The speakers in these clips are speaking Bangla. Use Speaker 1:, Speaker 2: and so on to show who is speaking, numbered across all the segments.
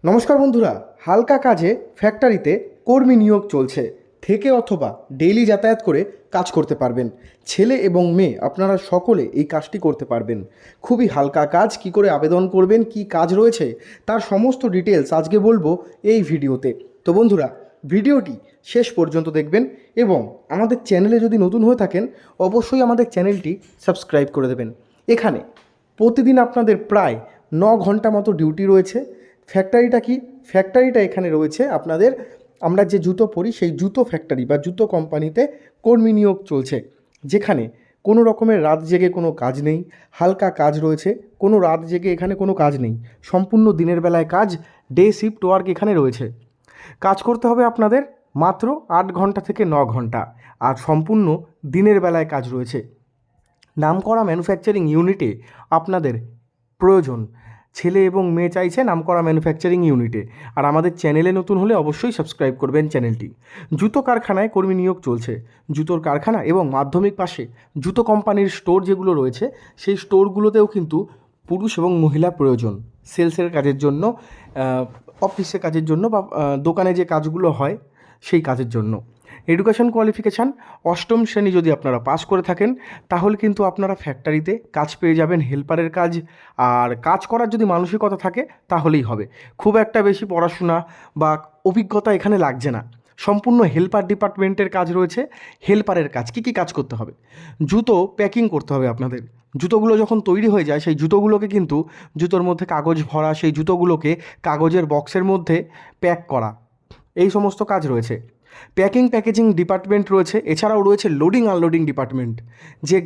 Speaker 1: নমস্কার বন্ধুরা, হালকা কাজে ফ্যাক্টরিতে কর্মী নিয়োগ চলছে। থেকে অথবা ডেইলি যাতায়াত করে কাজ করতে পারবেন। ছেলে এবং মেয়ে আপনারা সকলে এই কাজটি করতে পারবেন। খুবই হালকা কাজ। কি করে আবেদন করবেন, কি কাজ রয়েছে, তার সমস্ত ডিটেলস আজকে বলবো এই ভিডিওতে। তো বন্ধুরা, ভিডিওটি শেষ পর্যন্ত দেখবেন এবং আমাদের চ্যানেলে যদি নতুন হয়ে থাকেন অবশ্যই আমাদের চ্যানেলটি সাবস্ক্রাইব করে দেবেন। এখানে প্রতিদিন আপনাদের প্রায় 9 ঘন্টা মতো ডিউটি রয়েছে। ফ্যাক্টরিটা কি? ফ্যাক্টরিটা এখানে রয়েছে আপনাদের, আমরা যে জুতো পরি সেই জুতো ফ্যাক্টরি বা জুতো কোম্পানিতে কর্মী নিয়োগ চলছে, যেখানে কোনো রকমের রাত জেগে কোনো কাজ নেই। হালকা কাজ রয়েছে, কোনো রাত জেগে এখানে কোনো কাজ নেই। সম্পূর্ণ দিনের বেলায় কাজ, ডে শিফট ওয়ার্ক এখানে রয়েছে। কাজ করতে হবে আপনাদের মাত্র 8 ঘন্টা থেকে 9 ঘন্টা, আর সম্পূর্ণ দিনের বেলায় কাজ রয়েছে। নামকরা ম্যানুফ্যাকচারিং ইউনিটে আপনাদের প্রয়োজন। ছেলে এবং মেয়ে চাইছে নামকরা ম্যানুফ্যাকচারিং ইউনিটে। আর আমাদের চ্যানেলে নতুন হলে অবশ্যই সাবস্ক্রাইব করবেন চ্যানেলটি। জুতো কারখানায় কর্মী নিয়োগ চলছে। জুতোর কারখানা এবং মাধ্যমিক পাশে জুতো কোম্পানির স্টোর যেগুলো রয়েছে সেই স্টোরগুলোতেও কিন্তু পুরুষ এবং মহিলা প্রয়োজন। সেলসের কাজের জন্য, অফিসে কাজের জন্য বা দোকানে যে কাজগুলো হয় সেই কাজের জন্য। এডুকেশন কোয়ালিফিকেশান 8ম শ্রেণী যদি আপনারা পাস করে থাকেন তাহলে কিন্তু আপনারা ফ্যাক্টরিতে কাজ পেয়ে যাবেন, হেল্পারের কাজ। আর কাজ করার যদি মানসিকতা থাকে তাহলেই হবে। খুব একটা বেশি পড়াশোনা বা অভিজ্ঞতা এখানে লাগছে না। সম্পূর্ণ হেল্পার ডিপার্টমেন্টের কাজ রয়েছে। হেল্পারের কাজ কী কী কাজ করতে হবে? জুতো প্যাকিং করতে হবে আপনাদের। জুতোগুলো যখন তৈরি হয়ে যায় সেই জুতোগুলোকে কিন্তু জুতোর মধ্যে কাগজ ভরা, সেই জুতোগুলোকে কাগজের বক্সের মধ্যে প্যাক করা, এই সমস্ত কাজ রয়েছে। প্যাকিং প্যাকেজিং ডিপার্টমেন্ট রয়েছে। এছাড়াও রয়েছে লোডিং আনলোডিং ডিপার্টমেন্ট। যে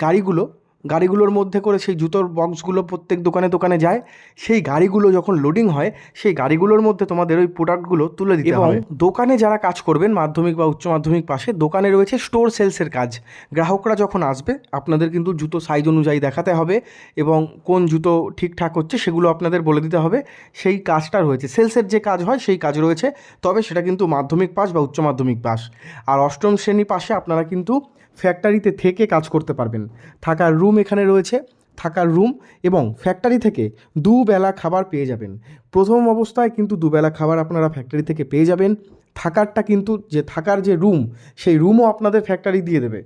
Speaker 1: গাড়িগুলোর মধ্যে করে সেই জুতোর বক্সগুলো প্রত্যেক দোকানে দোকানে যায়, সেই গাড়িগুলো যখন লোডিং হয় সেই গাড়িগুলোর মধ্যে তোমাদের ওই প্রোডাক্টগুলো তুলে দিতে হবে। এবং দোকানে যারা কাজ করবেন মাধ্যমিক বা উচ্চ মাধ্যমিক পাশে, দোকানে রয়েছে স্টোর সেলসের কাজ। গ্রাহকরা যখন আসবে আপনাদের কিন্তু জুতো সাইজ অনুযায়ী দেখাতে হবে এবং কোন জুতো ঠিকঠাক হচ্ছে সেগুলো আপনাদের বলে দিতে হবে। সেই কাজটা রয়েছে। সেলসের যে কাজ হয় সেই কাজ রয়েছে, তবে সেটা কিন্তু মাধ্যমিক পাস বা উচ্চ মাধ্যমিক পাস। আর 8ম শ্রেণী পাশে আপনারা কিন্তু ফ্যাক্টরিতে থেকে কাজ করতে পারবেন। থাকার রুম এখানে রয়েছে, থাকার রুম এবং ফ্যাক্টরি থেকে দুবেলা খাবার পেয়ে যাবেন। প্রথম অবস্থায় কিন্তু দুবেলা খাবার আপনারা ফ্যাক্টরি থেকে পেয়ে যাবেন। থাকারটা কিন্তু থাকার যে রুম সেই রুমও আপনাদের ফ্যাক্টরি দিয়ে দেবে।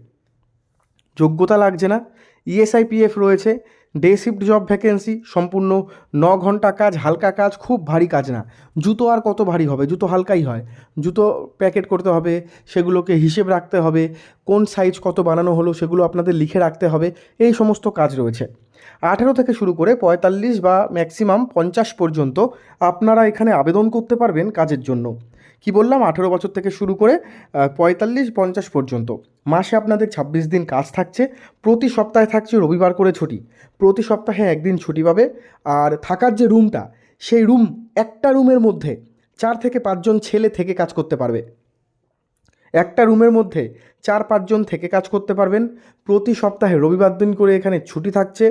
Speaker 1: যোগ্যতা লাগছে না। ইএসআইপিএফ রয়েছে। Day shift job vacancy. সম্পূর্ণ 9 ঘন্টা কাজ, হালকা কাজ, খুব ভারী কাজ না। জুতো আর কত ভারী হবে? জুতো হালকাই হয়। জুতো প্যাকেট করতে হবে, সেগুলোকে হিসেব রাখতে হবে, কোন সাইজ কত বানানো হলো সেগুলো আপনাদের লিখে রাখতে হবে। এই সমস্ত কাজ রয়েছে। 18 থেকে শুরু করে 45 বা ম্যাক্সিমাম 50 পর্যন্ত আপনারা এখানে আবেদন করতে পারবেন কাজের জন্য। কি বললাম? 18 বছর থেকে শুরু করে 45-50 পর্যন্ত। মাসে আপনাদের 26 দিন কাজ থাকছে। প্রতি সপ্তাহে থাকছে রবিবার করে ছুটি। প্রতি সপ্তাহে একদিন ছুটি পাবে। আর থাকার যে রুমটা, সেই রুম, একটা রুমের মধ্যে 4 থেকে 5 জন ছেলে থেকে কাজ করতে পারবে। একটা রুমের মধ্যে 4-5 জন থেকে কাজ করতে পারবেন। প্রতি সপ্তাহে রবিবার দিন করে এখানে ছুটি থাকছে।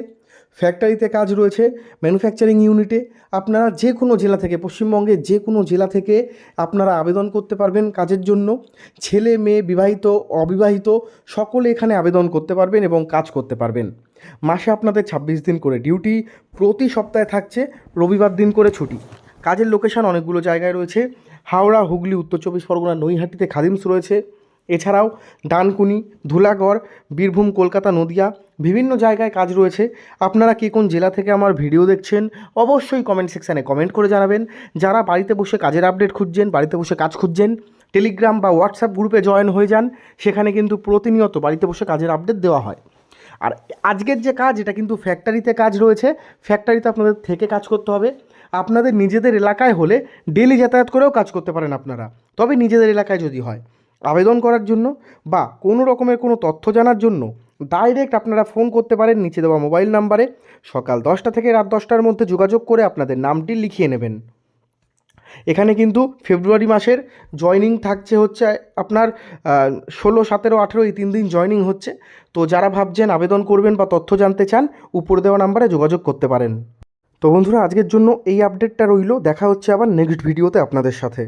Speaker 1: ফ্যাক্টরিতে কাজ রয়েছে। ম্যানুফ্যাকচারিং ইউনিটে আপনারা যে কোনো জেলা থেকে, পশ্চিমবঙ্গের যে কোনো জেলা থেকে আপনারা আবেদন করতে পারবেন কাজের জন্য। ছেলে মেয়ে, বিবাহিত অবিবাহিত সকলে এখানে আবেদন করতে পারবেন এবং কাজ করতে পারবেন। মাসে আপনাদের 26 দিন করে ডিউটি। প্রতি সপ্তাহে থাকছে রবিবার দিন করে ছুটি। কাজের লোকেশান অনেকগুলো জায়গায় রয়েছে। হাওড়া, হুগলি, উত্তর 24 পরগনা, নৈহাটিতে খাদিমস রয়েছে। এছাড়াও ডানকুনি, ধুলাগড়, বীরভূম, কলকাতা, নদিয়া, বিভিন্ন জায়গায় কাজ রয়েছে। আপনারা কে কোন জেলা থেকে আমার ভিডিও দেখছেন অবশ্যই কমেন্ট সেকশানে কমেন্ট করে জানাবেন। যারা বাড়িতে বসে কাজের আপডেট খুঁজছেন, বাড়িতে বসে কাজ খুঁজছেন, টেলিগ্রাম বা হোয়াটসঅ্যাপ গ্রুপে জয়েন হয়ে যান। সেখানে কিন্তু প্রতিনিয়ত বাড়িতে বসে কাজের আপডেট দেওয়া হয়। আর আজকের যে কাজ, এটা কিন্তু ফ্যাক্টরিতে কাজ রয়েছে। ফ্যাক্টরিতে আপনাদের থেকে কাজ করতে হবে। আপনাদের নিজেদের এলাকায় হলে ডেলি যাতায়াত করেও কাজ করতে পারেন আপনারা, তবে নিজেদের এলাকায় যদি হয়। আবেদন করার জন্য বা কোনো রকমের কোনো তথ্য জানার জন্য ডাইরেক্ট আপনারা ফোন করতে পারেন নিচে দেওয়া মোবাইল নাম্বারে। সকাল 10টা থেকে রাত 10টার মধ্যে যোগাযোগ করে আপনাদের নামটি লিখিয়ে নেবেন। এখানে কিন্তু ফেব্রুয়ারি মাসের জয়নিং থাকছে হচ্ছে আপনার 16, 17, 18 এই 3 দিন জয়নিং হচ্ছে। তো যারা ভাবছেন আবেদন করবেন বা তথ্য জানতে চান, উপরে দেওয়া নাম্বারে যোগাযোগ করতে পারেন। তো বন্ধুরা, আজকের জন্য এই আপডেটটা রইল। দেখা হচ্ছে আবার নেক্সট ভিডিওতে আপনাদের সাথে।